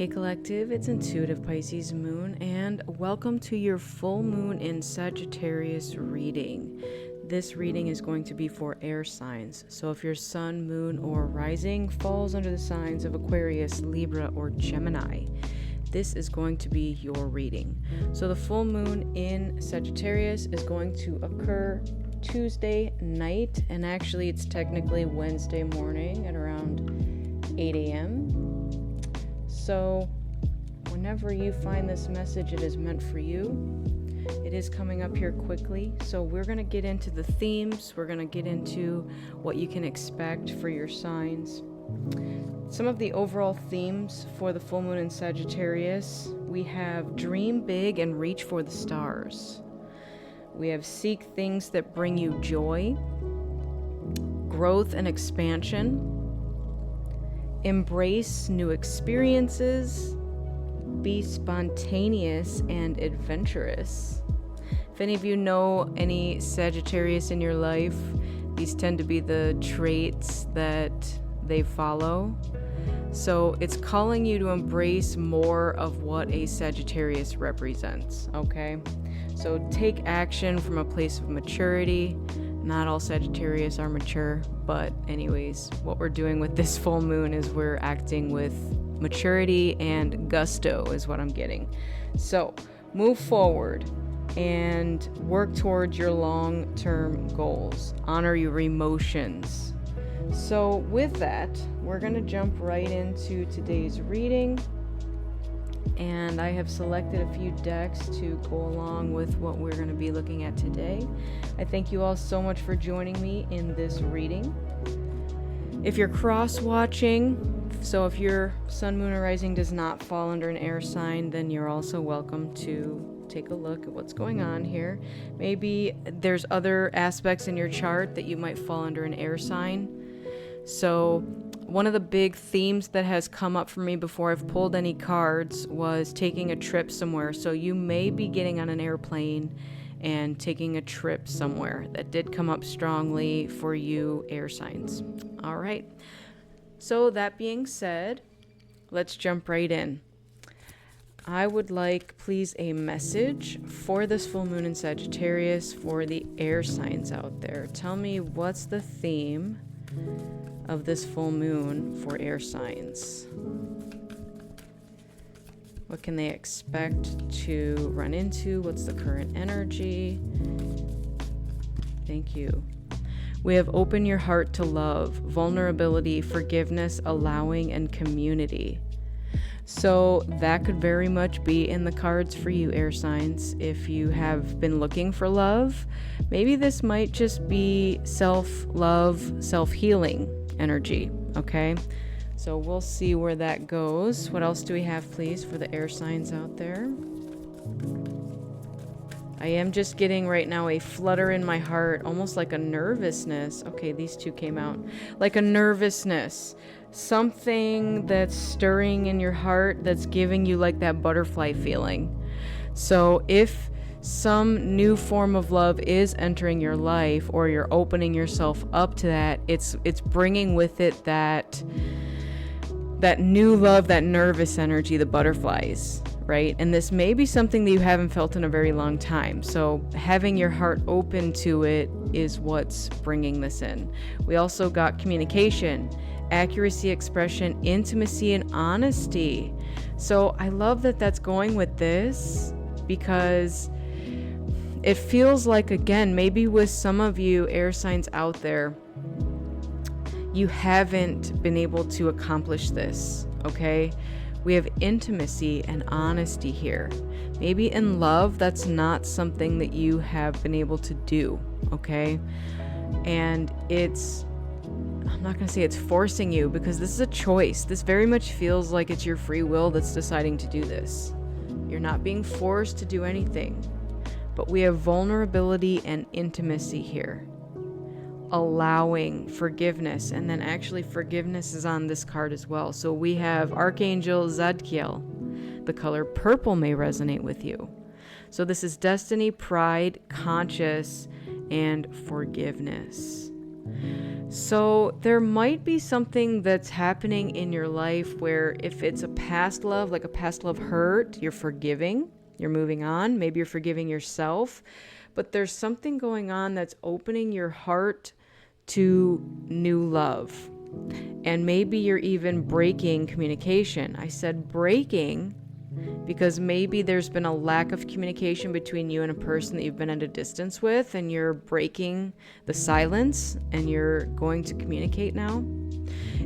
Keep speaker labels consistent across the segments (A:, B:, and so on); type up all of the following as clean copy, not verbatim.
A: Hey Collective, it's Intuitive Pisces Moon, and welcome to your full moon in Sagittarius reading. This reading is going to be for air signs, so if your sun, moon, or rising falls under the signs of Aquarius, Libra, or Gemini, this is going to be your reading. So the full moon in Sagittarius is going to occur Tuesday night, and actually it's technically Wednesday morning at around 8 a.m. So whenever you find this message, it is meant for you. It is coming up here quickly. So we're going to get into the themes. We're going to get into what you can expect for your signs. Some of the overall themes for the full moon in Sagittarius, we have dream big and reach for the stars. We have seek things that bring you joy, growth and expansion, embrace new experiences, be spontaneous and adventurous. If any of you know any Sagittarius in your life, these tend to be the traits that they follow. So it's calling you to embrace more of what a Sagittarius represents, okay? So take action from a place of maturity. Not all Sagittarius are mature, but anyways, what we're doing with this full moon is we're acting with maturity and gusto is what I'm getting. So move forward and work towards your long-term goals. Honor your emotions. So with that, we're going to jump right into today's reading. And I have selected a few decks to go along with what we're going to be looking at today. I thank you all so much for joining me in this reading. If you're cross-watching, so if your sun, moon, or rising does not fall under an air sign, then you're also welcome to take a look at what's going on here. Maybe there's other aspects in your chart that you might fall under an air sign. So one of the big themes that has come up for me before I've pulled any cards was taking a trip somewhere. So you may be getting on an airplane and taking a trip somewhere. That did come up strongly for you air signs. All right. So that being said, let's jump right in. I would like, please, a message for this full moon in Sagittarius for the air signs out there. Tell me, what's the theme of this full moon for air signs? What can they expect to run into? What's the current energy? Thank you. We have open your heart to love, vulnerability, forgiveness, allowing, and community. So that could very much be in the cards for you, air signs. If you have been looking for love, maybe this might just be self-love, self-healing energy, okay? So we'll see where that goes. What else do we have, please, for the air signs out there? I am just getting right now a flutter in my heart, almost like a nervousness. Okay, these two came out. Like a nervousness. Something that's stirring in your heart that's giving you like that butterfly feeling. So if some new form of love is entering your life, or you're opening yourself up to that, it's bringing with it that new love, that nervous energy, the butterflies, right? And this may be something that you haven't felt in a very long time. So having your heart open to it is what's bringing this in. We also got communication, accuracy, expression, intimacy, and honesty. So I love that that's going with this, because it feels like, again, maybe with some of you air signs out there, you haven't been able to accomplish this, okay? We have intimacy and honesty here. Maybe in love, that's not something that you have been able to do, okay? And I'm not going to say it's forcing you, because this is a choice. This very much feels like it's your free will that's deciding to do this. You're not being forced to do anything. But we have vulnerability and intimacy here. Allowing, forgiveness, and then actually forgiveness is on this card as well. So we have Archangel Zadkiel. The color purple may resonate with you. So this is destiny, pride, conscious, and forgiveness. So there might be something that's happening in your life where if it's a past love, like a past love hurt, you're forgiving, you're moving on, maybe you're forgiving yourself, but there's something going on that's opening your heart to new love. And maybe you're even breaking communication. I said breaking because maybe there's been a lack of communication between you and a person that you've been at a distance with, and you're breaking the silence and you're going to communicate now.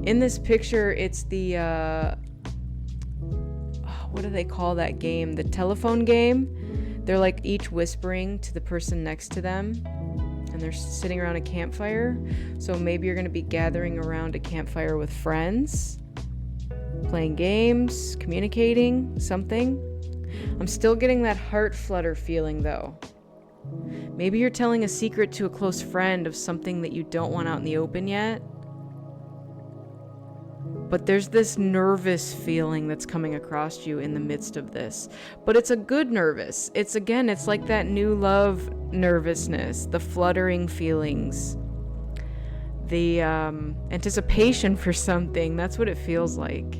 A: In this picture, it's the what do they call that game? The telephone game. They're like each whispering to the person next to them, and they're sitting around a campfire. So maybe you're going to be gathering around a campfire with friends, playing games, communicating, something. I'm still getting that heart flutter feeling though. Maybe you're telling a secret to a close friend of something that you don't want out in the open yet. But there's this nervous feeling that's coming across you in the midst of this. But it's a good nervous. It's like that new love nervousness, the fluttering feelings, the anticipation for something. That's what it feels like.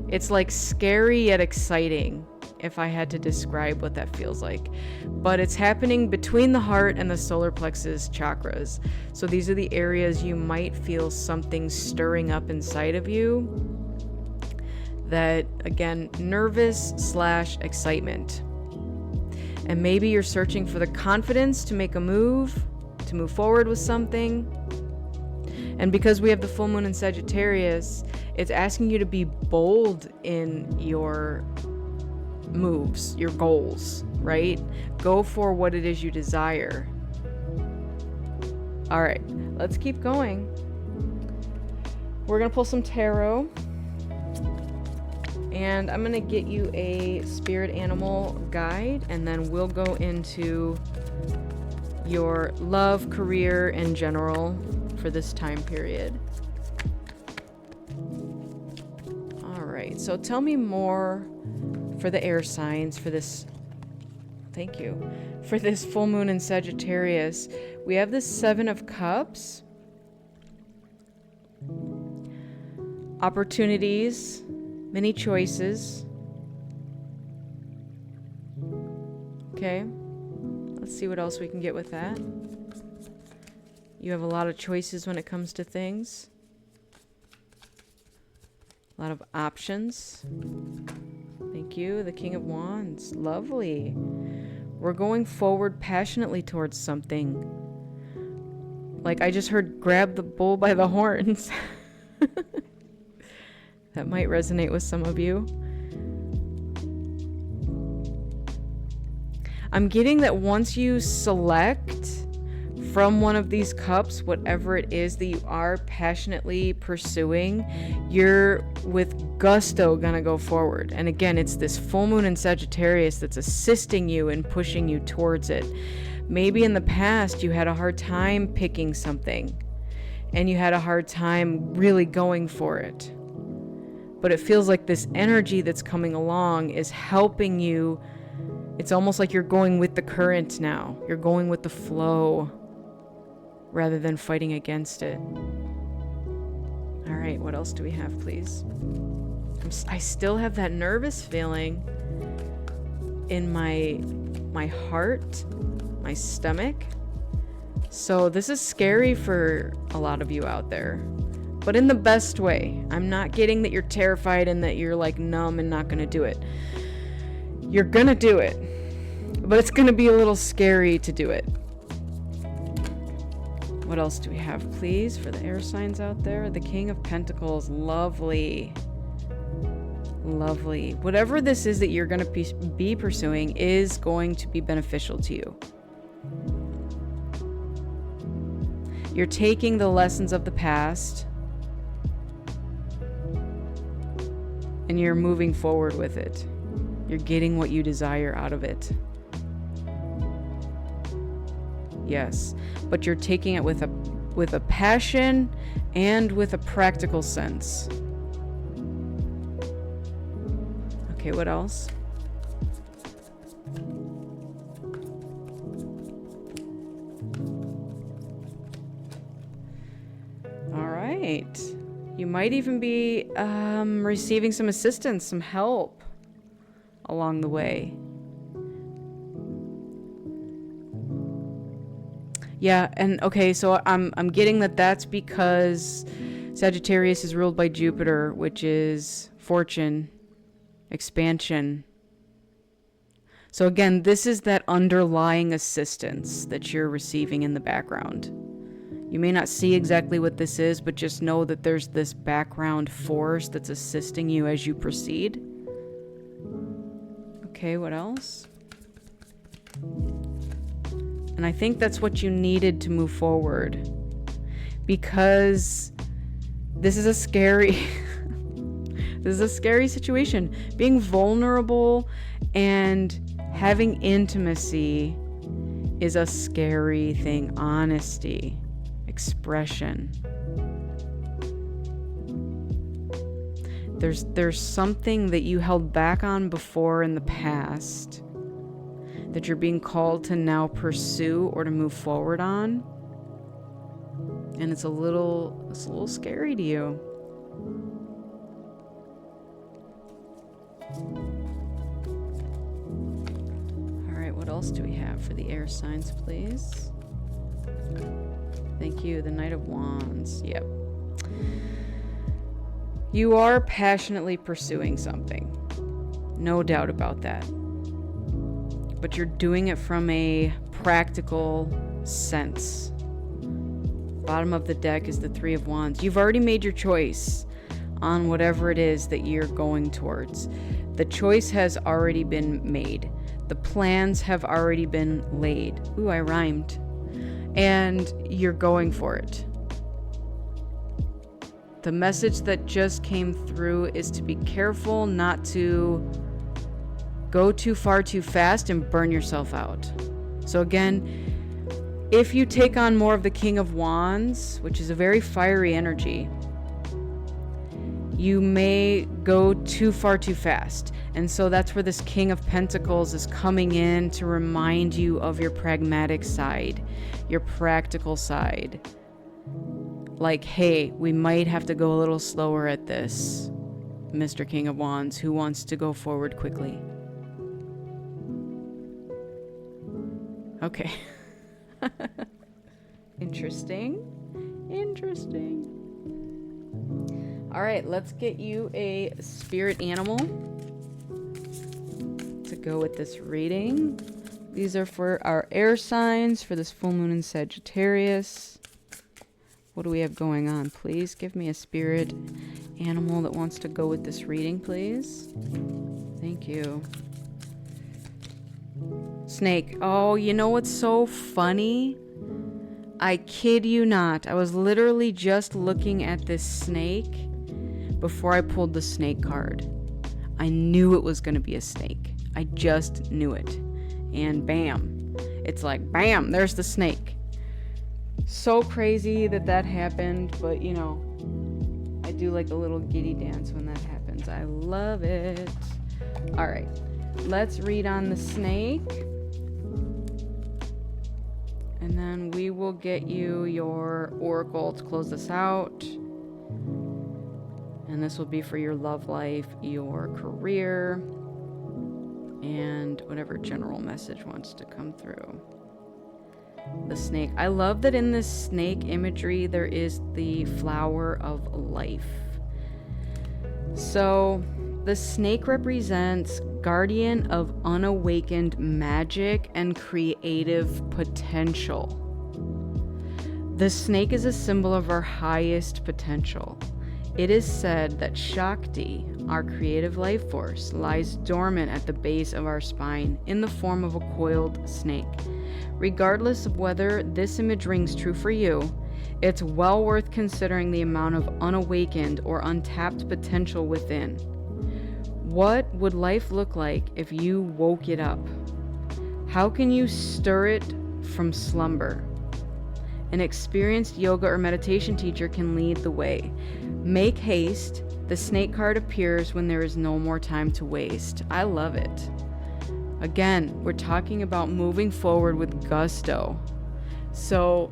A: It's like scary yet exciting, if I had to describe what that feels like. But it's happening between the heart and the solar plexus chakras. So these are the areas you might feel something stirring up inside of you. That, again, nervous/excitement. And maybe you're searching for the confidence to make a move, to move forward with something. And because we have the full moon in Sagittarius, it's asking you to be bold in your moves, your goals, right? Go for what it is you desire. All right, let's keep going. We're going to pull some tarot. And I'm going to get you a spirit animal guide, and then we'll go into your love, career, in general for this time period. All right, so tell me more for the air signs for this. Thank you. For this full moon in Sagittarius, we have the 7 of Cups. Opportunities, many choices. Okay, let's see what else we can get with that. You have a lot of choices when it comes to things. A lot of options. Thank you. The King of Wands. Lovely. We're going forward passionately towards something. Like I just heard, grab the bull by the horns. That might resonate with some of you. I'm getting that once you select from one of these cups, whatever it is that you are passionately pursuing, you're with gusto gonna go forward. And again, it's this full moon in Sagittarius that's assisting you and pushing you towards it. Maybe in the past you had a hard time picking something and you had a hard time really going for it. But it feels like this energy that's coming along is helping you. It's almost like you're going with the current now. You're going with the flow rather than fighting against it. All right, what else do we have, please? I still have that nervous feeling in my heart, my stomach. So this is scary for a lot of you out there, but in the best way. I'm not getting that you're terrified and that you're like numb and not gonna do it. You're gonna do it, but it's gonna be a little scary to do it. What else do we have, please, for the air signs out there? The King of Pentacles. Lovely. Lovely. Whatever this is that you're going to be pursuing is going to be beneficial to you. You're taking the lessons of the past and you're moving forward with it. You're getting what you desire out of it. Yes, but you're taking it with a passion and with a practical sense. Okay, what else? right. You might even be receiving some assistance, some help along the way. Yeah, and okay, so I'm getting that that's because Sagittarius is ruled by Jupiter, which is fortune, expansion. So again, this is that underlying assistance that you're receiving in the background. You may not see exactly what this is, but just know that there's this background force that's assisting you as you proceed. Okay, what else? And I think that's what you needed to move forward. Because this is a scary this is a scary situation. Being vulnerable and having intimacy is a scary thing. Honesty, expression. There's something that you held back on before in the past that you're being called to now pursue or to move forward on. And it's a little scary to you. All right, what else do we have for the air signs, please? Thank you, the Knight of Wands. Yep. You are passionately pursuing something. No doubt about that. But you're doing it from a practical sense. Bottom of the deck is the Three of Wands. You've already made your choice on whatever it is that you're going towards. The choice has already been made. The plans have already been laid. Ooh, I rhymed. And you're going for it. The message that just came through is to be careful not to go too far too fast and burn yourself out. So again, if you take on more of the King of Wands, which is a very fiery energy, you may go too far too fast. And so that's where this King of Pentacles is coming in to remind you of your pragmatic side, your practical side. Like, hey, we might have to go a little slower at this, Mr. King of Wands, who wants to go forward quickly. Okay. Interesting. All right, let's get you a spirit animal to go with this reading. These are for our air signs for this full moon in Sagittarius. What do we have going on? Please give me a spirit animal that wants to go with this reading, please. Thank you. Snake. Oh, you know what's so funny? I kid you not. I was literally just looking at this snake before I pulled the snake card. I knew it was going to be a snake. I just knew it. And bam. It's like, bam, there's the snake. So crazy that happened, but you know, I do like a little giddy dance when that happens. I love it. All right, let's read on the snake. And then we will get you your oracle to close this out. And this will be for your love life, your career, and whatever general message wants to come through. The snake. I love that in this snake imagery there is the flower of life. So the snake represents guardian of unawakened magic and creative potential. The snake is a symbol of our highest potential. It is said that Shakti, our creative life force, lies dormant at the base of our spine in the form of a coiled snake. Regardless of whether this image rings true for you, it's well worth considering the amount of unawakened or untapped potential within. What would life look like if you woke it up? How can you stir it from slumber? An experienced yoga or meditation teacher can lead the way. Make haste. The snake card appears when there is no more time to waste. I love it. Again, we're talking about moving forward with gusto. So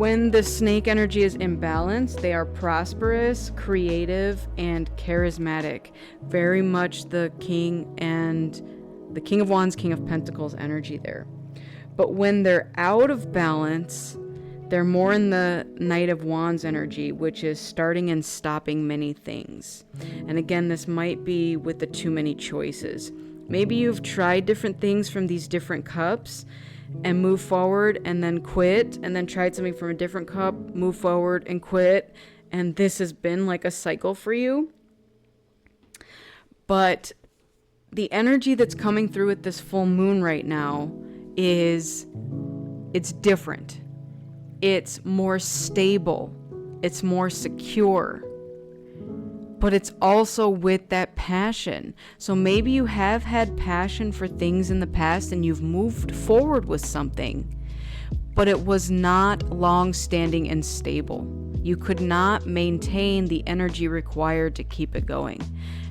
A: When the snake energy is imbalanced, they are prosperous, creative, and charismatic. Very much the King of Wands, King of Pentacles energy there. But when they're out of balance, they're more in the Knight of Wands energy, which is starting and stopping many things. And again, this might be with the too many choices. Maybe you've tried different things from these different cups and move forward and then quit, and then tried something from a different cup, move forward and quit. And this has been like a cycle for you. But the energy that's coming through with this full moon right now it's different. It's more stable. It's more secure. But it's also with that passion. So maybe you have had passion for things in the past and you've moved forward with something, but it was not long-standing and stable. You could not maintain the energy required to keep it going.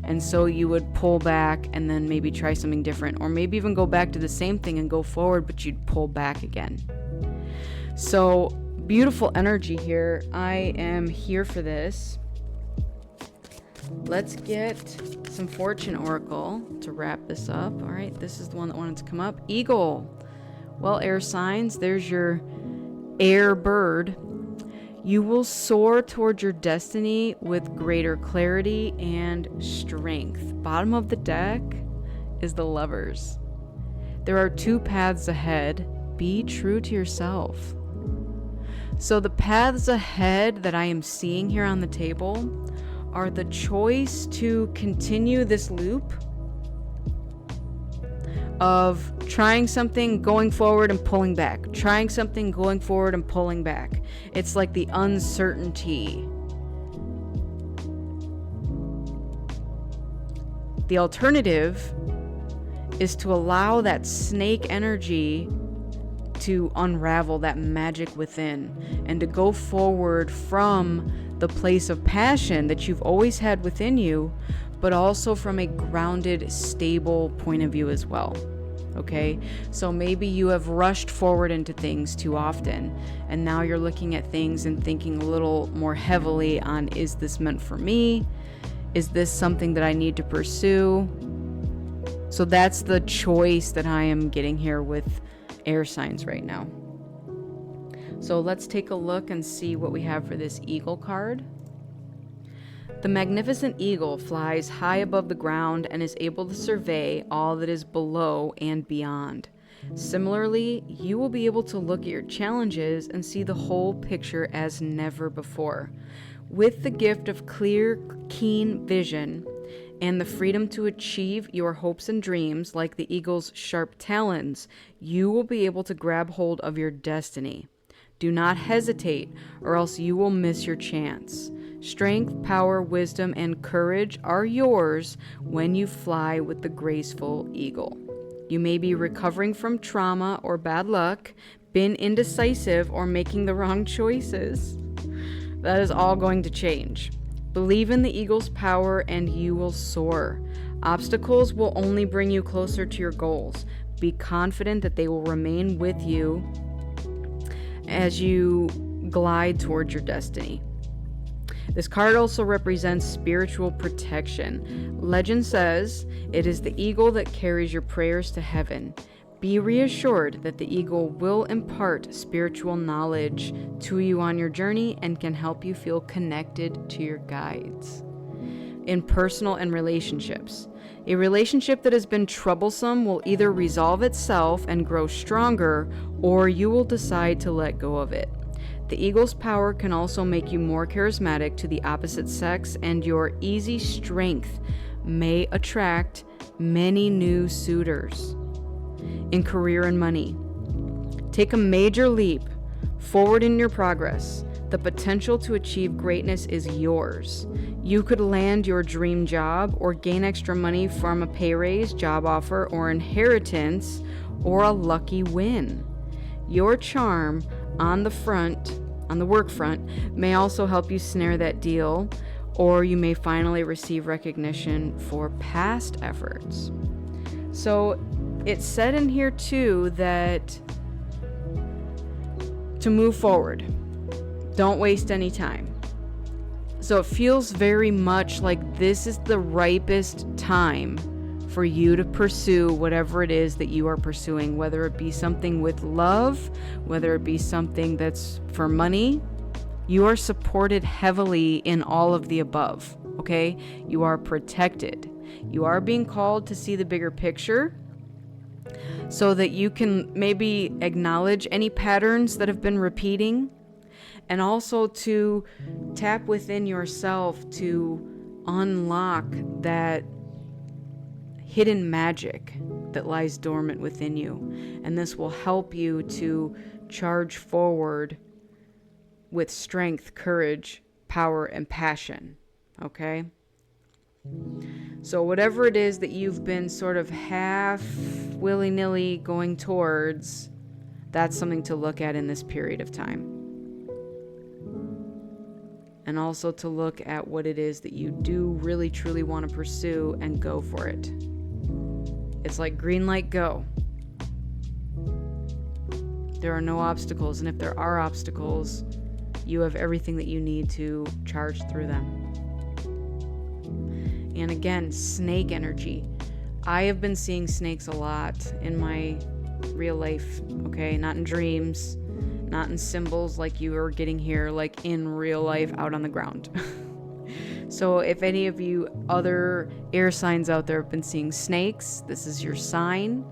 A: And so you would pull back and then maybe try something different, or maybe even go back to the same thing and go forward, but you'd pull back again. So beautiful energy here. I am here for this. Let's get some fortune oracle to wrap this up. All right, this is the one that wanted to come up. Eagle. Well, air signs, there's your air bird. You will soar towards your destiny with greater clarity and strength. Bottom of the deck is the Lovers. There are two paths ahead. Be true to yourself. So the paths ahead that I am seeing here on the table are the choice to continue this loop of trying something, going forward and pulling back, trying something, going forward and pulling back. It's like the uncertainty. The alternative is to allow that snake energy to unravel, that magic within, and to go forward from the place of passion that you've always had within you, but also from a grounded, stable point of view as well. Okay, so maybe you have rushed forward into things too often, and now you're looking at things and thinking a little more heavily on, is this meant for me? Is this something that I need to pursue? So that's the choice that I am getting here with air signs right now. So let's take a look and see what we have for this eagle card. The magnificent eagle flies high above the ground and is able to survey all that is below and beyond. Similarly, you will be able to look at your challenges and see the whole picture as never before. With the gift of clear, keen vision and the freedom to achieve your hopes and dreams like the eagle's sharp talons, you will be able to grab hold of your destiny. Do not hesitate, or else you will miss your chance. Strength, power, wisdom, and courage are yours when you fly with the graceful eagle. You may be recovering from trauma or bad luck, been indecisive, or making the wrong choices. That is all going to change. Believe in the eagle's power and you will soar. Obstacles will only bring you closer to your goals. Be confident that they will remain with you as you glide towards your destiny. This card also represents spiritual protection. Legend says it is the eagle that carries your prayers to heaven. Be reassured that the eagle will impart spiritual knowledge to you on your journey and can help you feel connected to your guides. In personal and relationships, a relationship that has been troublesome will either resolve itself and grow stronger, or you will decide to let go of it. The eagle's power can also make you more charismatic to the opposite sex, and your easy strength may attract many new suitors. In career and money, take a major leap forward in your progress. The potential to achieve greatness is yours. You could land your dream job or gain extra money from a pay raise, job offer, or inheritance, or a lucky win. Your charm on the work front, may also help you snare that deal, or you may finally receive recognition for past efforts. So it's said in here too that to move forward, Don't waste any time. So it feels very much like this is the ripest time for you to pursue whatever it is that you are pursuing, whether it be something with love, whether it be something that's for money. You are supported heavily in all of the above, okay? You are protected. You are being called to see the bigger picture so that you can maybe acknowledge any patterns that have been repeating, and also to tap within yourself to unlock that hidden magic that lies dormant within you. And this will help you to charge forward with strength, courage, power, and passion. Okay? So whatever it is that you've been sort of half willy-nilly going towards, that's something to look at in this period of time. And also to look at what it is that you do really truly want to pursue and go for it. It's like green light, go. There are no obstacles, and if there are obstacles, you have everything that you need to charge through them. And again, snake energy. I have been seeing snakes a lot in my real life, okay? Not in dreams, not in symbols like you are getting here, like in real life out on the ground. So if any of you other air signs out there have been seeing snakes, this is your sign.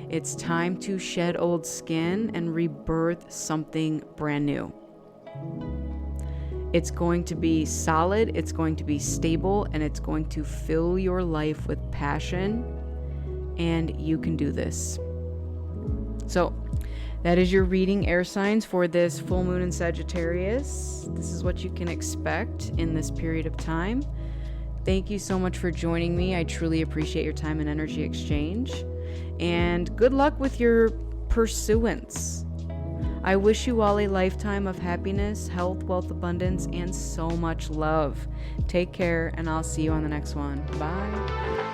A: It's time to shed old skin and rebirth something brand new. It's going to be solid, it's going to be stable, and it's going to fill your life with passion, and you can do this. So that is your reading, air signs, for this full moon in Sagittarius. This is what you can expect in this period of time. Thank you so much for joining me. I truly appreciate your time and energy exchange. And good luck with your pursuance. I wish you all a lifetime of happiness, health, wealth, abundance, and so much love. Take care, and I'll see you on the next one. Bye.